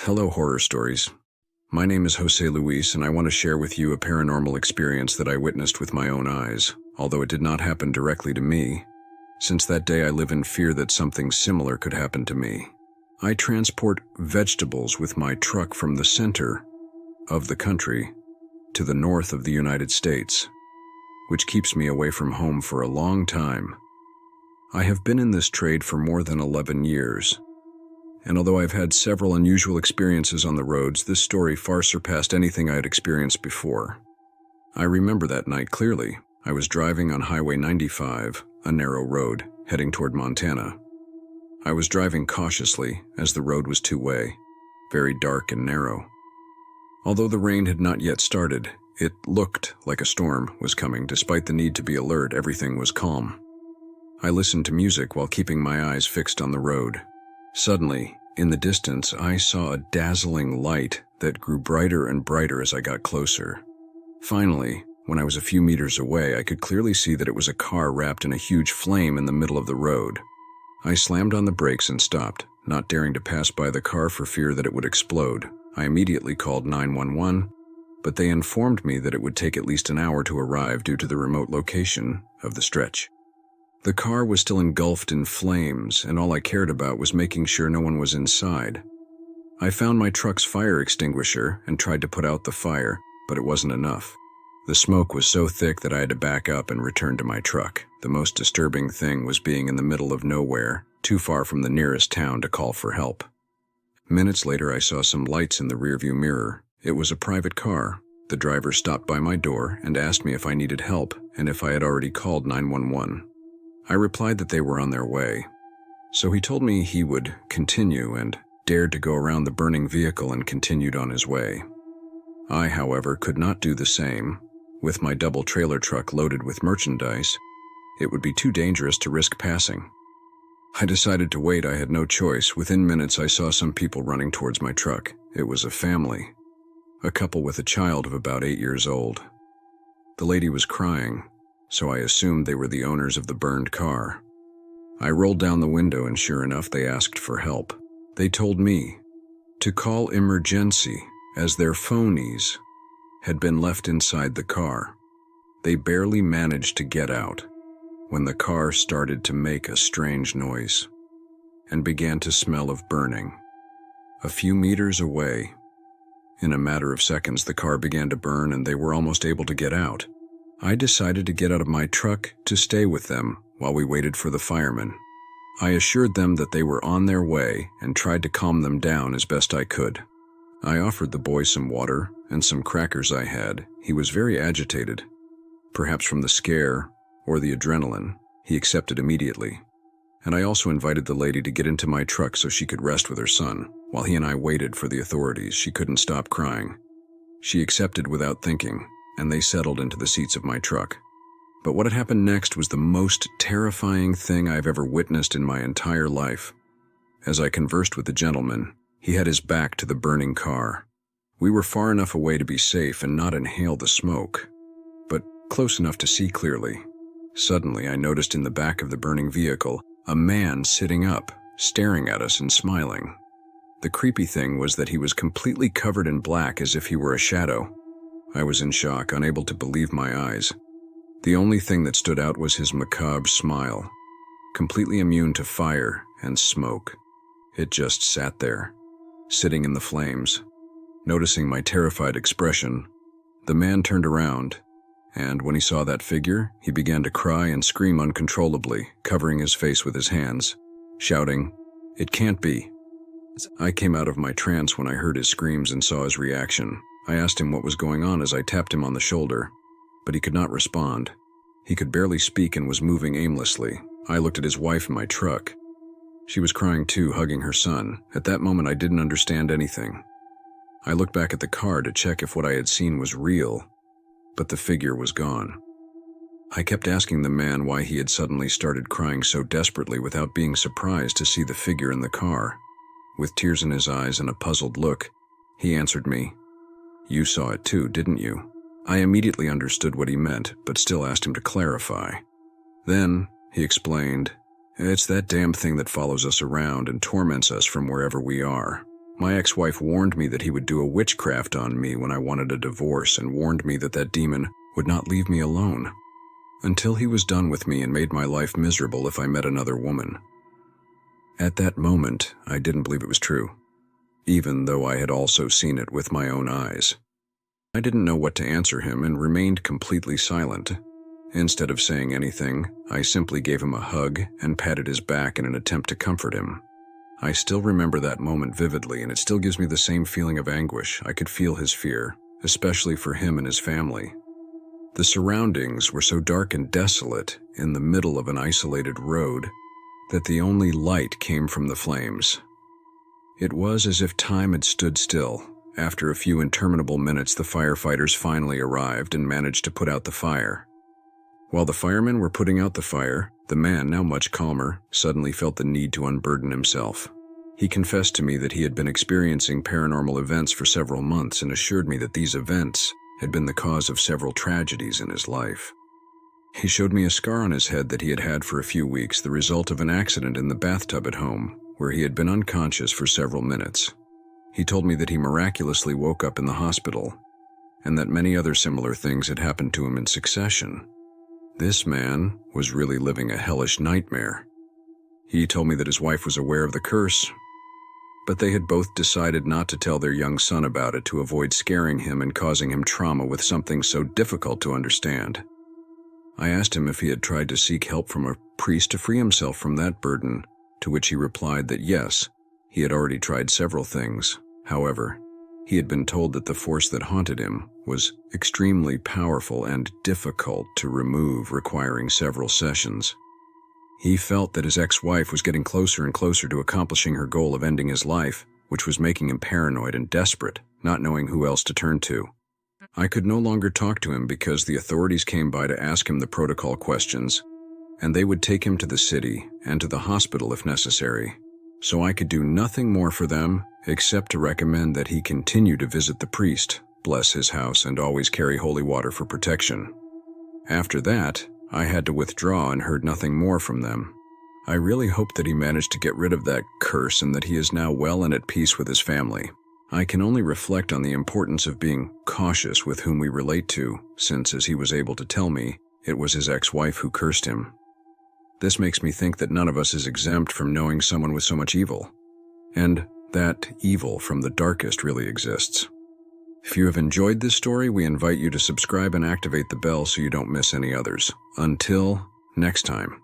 Hello, horror stories. My name is Jose Luis, and I want to share with you a paranormal experience that I witnessed with my own eyes, although it did not happen directly to me. Since that day, I live in fear that something similar could happen to me. I transport vegetables with my truck from the center of the country to the north of the United States, which keeps me away from home for a long time. I have been in this trade for more than 11 years. And although I've had several unusual experiences on the roads, this story far surpassed anything I had experienced before. I remember that night clearly. I was driving on Highway 95, a narrow road, heading toward Montana. I was driving cautiously, as the road was two-way, very dark and narrow. Although the rain had not yet started, it looked like a storm was coming. Despite the need to be alert, everything was calm. I listened to music while keeping my eyes fixed on the road. Suddenly, in the distance, I saw a dazzling light that grew brighter and brighter as I got closer. Finally, when I was a few meters away, I could clearly see that it was a car wrapped in a huge flame in the middle of the road. I slammed on the brakes and stopped, not daring to pass by the car for fear that it would explode. I immediately called 911, but they informed me that it would take at least an hour to arrive due to the remote location of the stretch. The car was still engulfed in flames, and all I cared about was making sure no one was inside. I found my truck's fire extinguisher and tried to put out the fire, but it wasn't enough. The smoke was so thick that I had to back up and return to my truck. The most disturbing thing was being in the middle of nowhere, too far from the nearest town to call for help. Minutes later, I saw some lights in the rearview mirror. It was a private car. The driver stopped by my door and asked me if I needed help and if I had already called 911. I replied that they were on their way. So he told me he would continue and dared to go around the burning vehicle and continued on his way. I, however, could not do the same. With my double trailer truck loaded with merchandise, it would be too dangerous to risk passing. I decided to wait. I had no choice. Within minutes, I saw some people running towards my truck. It was a family, a couple with a child of about 8 years old. The lady was crying, so I assumed they were the owners of the burned car. I rolled down the window and sure enough, they asked for help. They told me to call emergency as their phonies had been left inside the car. They barely managed to get out when the car started to make a strange noise and began to smell of burning. A few meters away, in a matter of seconds, the car began to burn and they were almost able to get out. I decided to get out of my truck to stay with them while we waited for the firemen. I assured them that they were on their way and tried to calm them down as best I could. I offered the boy some water and some crackers I had. He was very agitated, perhaps from the scare or the adrenaline. He accepted immediately. And I also invited the lady to get into my truck so she could rest with her son. While he and I waited for the authorities, she couldn't stop crying. She accepted without thinking, and they settled into the seats of my truck. But what had happened next was the most terrifying thing I've ever witnessed in my entire life. As I conversed with the gentleman, he had his back to the burning car. We were far enough away to be safe and not inhale the smoke, but close enough to see clearly. Suddenly, I noticed in the back of the burning vehicle a man sitting up, staring at us and smiling. The creepy thing was that he was completely covered in black as if he were a shadow. I was in shock, unable to believe my eyes. The only thing that stood out was his macabre smile, completely immune to fire and smoke. It just sat there, sitting in the flames. Noticing my terrified expression, the man turned around, and when he saw that figure, he began to cry and scream uncontrollably, covering his face with his hands, shouting, "It can't be." I came out of my trance when I heard his screams and saw his reaction. I asked him what was going on as I tapped him on the shoulder, but he could not respond. He could barely speak and was moving aimlessly. I looked at his wife in my truck. She was crying too, hugging her son. At that moment, I didn't understand anything. I looked back at the car to check if what I had seen was real, but the figure was gone. I kept asking the man why he had suddenly started crying so desperately without being surprised to see the figure in the car. With tears in his eyes and a puzzled look, he answered me, "You saw it too, didn't you?" I immediately understood what he meant, but still asked him to clarify. Then, he explained, "It's that damn thing that follows us around and torments us from wherever we are. My ex-wife warned me that he would do a witchcraft on me when I wanted a divorce, and warned me that that demon would not leave me alone until he was done with me and made my life miserable if I met another woman. At that moment, I didn't believe it was true, even though I had also seen it with my own eyes. I didn't know what to answer him and remained completely silent. Instead of saying anything, I simply gave him a hug and patted his back in an attempt to comfort him. I still remember that moment vividly, and it still gives me the same feeling of anguish. I could feel his fear, especially for him and his family. The surroundings were so dark and desolate in the middle of an isolated road that the only light came from the flames. It was as if time had stood still. After a few interminable minutes, the firefighters finally arrived and managed to put out the fire. While the firemen were putting out the fire, the man, now much calmer, suddenly felt the need to unburden himself. He confessed to me that he had been experiencing paranormal events for several months and assured me that these events had been the cause of several tragedies in his life. He showed me a scar on his head that he had had for a few weeks, the result of an accident in the bathtub at home, where he had been unconscious for several minutes. He told me that he miraculously woke up in the hospital, and that many other similar things had happened to him in succession. This man was really living a hellish nightmare. He told me that his wife was aware of the curse, but they had both decided not to tell their young son about it to avoid scaring him and causing him trauma with something so difficult to understand. I asked him if he had tried to seek help from a priest to free himself from that burden, to which he replied that yes, he had already tried several things. However, he had been told that the force that haunted him was extremely powerful and difficult to remove, requiring several sessions. He felt that his ex-wife was getting closer and closer to accomplishing her goal of ending his life, which was making him paranoid and desperate, not knowing who else to turn to. I could no longer talk to him because the authorities came by to ask him the protocol questions, and they would take him to the city and to the hospital if necessary. So I could do nothing more for them except to recommend that he continue to visit the priest, bless his house, and always carry holy water for protection. After that, I had to withdraw and heard nothing more from them. I really hope that he managed to get rid of that curse and that he is now well and at peace with his family. I can only reflect on the importance of being cautious with whom we relate to, since, as he was able to tell me, it was his ex-wife who cursed him. This makes me think that none of us is exempt from knowing someone with so much evil, and that evil from the darkest really exists. If you have enjoyed this story, we invite you to subscribe and activate the bell so you don't miss any others. Until next time.